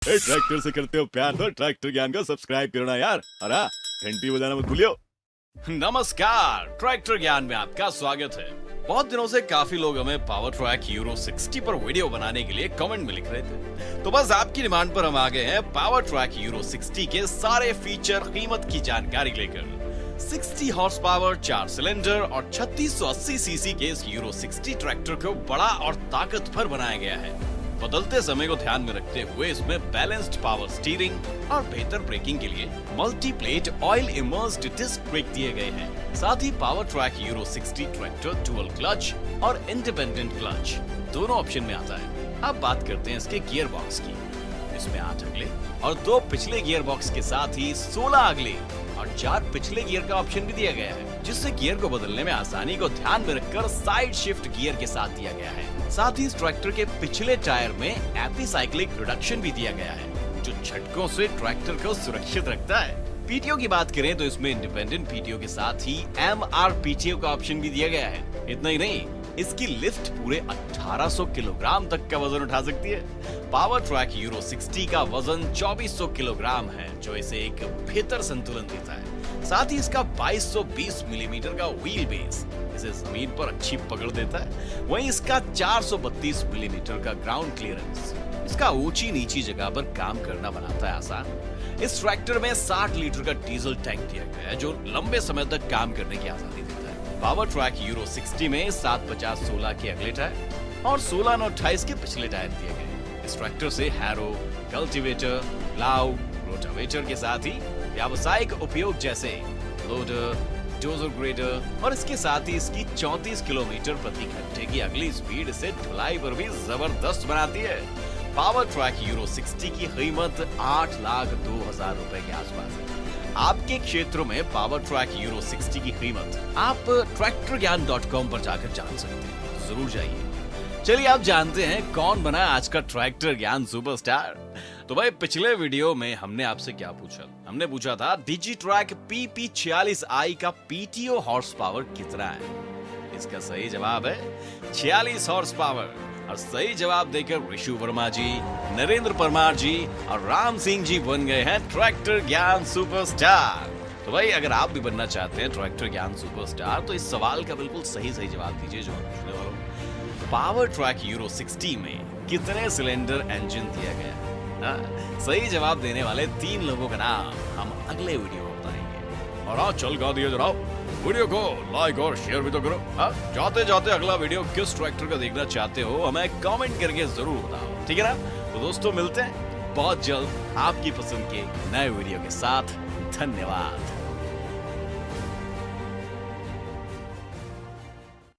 Tractor से करते हो प्यार तो ट्रैक्टर ज्ञान को सब्सक्राइब करना यार, और हाँ, घंटी बजाना मत भूलियो। नमस्कार, ट्रैक्टर ज्ञान में आपका स्वागत है। बहुत दिनों से काफी लोग हमें पावर ट्रैक यूरो 60 पर वीडियो बनाने के लिए कमेंट में लिख रहे थे, तो बस आपकी डिमांड पर हम आ गए हैं पावर ट्रैक यूरो 60 के सारे फीचर, कीमत की जानकारी लेकर। 60 हॉर्स पावर, 4 सिलेंडर और 3680 सीसी के इस यूरो 60 ट्रैक्टर को बड़ा और ताकतवर बनाया गया है। बदलते समय को ध्यान में रखते हुए इसमें बैलेंस्ड पावर स्टीयरिंग और बेहतर ब्रेकिंग के लिए multi plate oil immersed disc brake दिए गए हैं। साथ ही Powertrac Euro 60 tractor dual clutch और इंडिपेंडेंट क्लच दोनों ऑप्शन में आता है। अब बात करते हैं इसके गियर बॉक्स की। इसमें 8 अगले और 2 पिछले गियर बॉक्स के साथ ही 16 अगले और 4 पिछले गियर का ऑप्शन भी दिया गया है, जिससे गियर को बदलने में आसानी को ध्यान में रखकर साइड शिफ्ट गियर के साथ दिया गया है। साथ ही इस ट्रैक्टर के पिछले टायर में एपिसाइक्लिक रिडक्शन भी दिया गया है, जो झटकों से ट्रैक्टर को सुरक्षित रखता है। पीटीओ की बात करें तो इसमें इंडिपेंडेंट पीटीओ के साथ ही एमआरपीटीओ का ऑप्शन भी दिया गया है। इतना ही नहीं, इसकी लिफ्ट पूरे 1800 किलोग्राम तक का वजन उठा सकती है। पावर ट्रैक यूरो 60 का वजन 2400 किलोग्राम है, जो इसे एक बेहतर संतुलन देता है। साथ ही इसका 2220 मिलीमीटर का व्हील बेस इसे जमीन पर अच्छी पकड़ देता है। वहीं इसका 432 मिलीमीटर का ग्राउंड क्लियरेंस इसका ऊंची नीची जगह पर काम करना बनाता है आसान। इस ट्रैक्टर में 60 लीटर का डीजल टैंक दिया गया है, जो लंबे समय तक काम करने की आजादी देता है। पावर ट्रैक यूरो 60 में 750/16 के अगले टायर और 16/28 के पिछले टायर दिए गए। इस ट्रैक्टर से हैरो, कल्टीवेटर, प्लाउ, रोटावेटर के साथ ही व्यावसायिक उपयोग जैसे लोडर, डोजर ग्रेडर और इसके साथ ही इसकी 34 किलोमीटर प्रति घंटे की अगली स्पीड इसे ढुलाई पर भी जबरदस्त बनाती है। पावर ट्रैक यूरो 60 की कीमत 8,02,000 रुपए के आसपास है। आपके क्षेत्र में पावर ट्रैक यूरो 60 की कीमत आप tractorgyan.com पर जाकर जान सकते हैं। जरूर जाइए। चलिए, आप जानते हैं कौन बना आज का ट्रैक्टर ज्ञान सुपरस्टार। तो भाई, पिछले वीडियो में हमने आपसे क्या पूछा? हमने पूछा था डिजीट्रैक PP46i का पीटीओ हॉर्स पावर कितना है। इसका सही जवाब है 46 हॉर्स पावर। और सही जवाब देकर ऋषु वर्मा जी, नरेंद्र परमार जी और राम सिंह जी बन गए हैं ट्रैक्टर ज्ञान सुपरस्टार। तो भाई, अगर आप भी बनना चाहते हैं ट्रैक्टर ज्ञान सुपरस्टार, तो इस सवाल का बिल्कुल सही जवाब दीजिए जो पूछने वाला हूं। पावर ट्रैक यूरो 60 में कितने सिलेंडर इंजन दिया गया है? सही जवाब देने वाले 3 लोगों का नाम हम अगले वीडियो में बताएंगे। और हाँ, चल गा दिए जनाब, वीडियो को लाइक और शेयर भी तो करो। जाते जाते अगला वीडियो किस ट्रैक्टर का देखना चाहते हो हमें कमेंट करके जरूर बताओ, ठीक है ना? तो दोस्तों, मिलते हैं बहुत जल्द आपकी पसंद के नए वीडियो के साथ। धन्यवाद।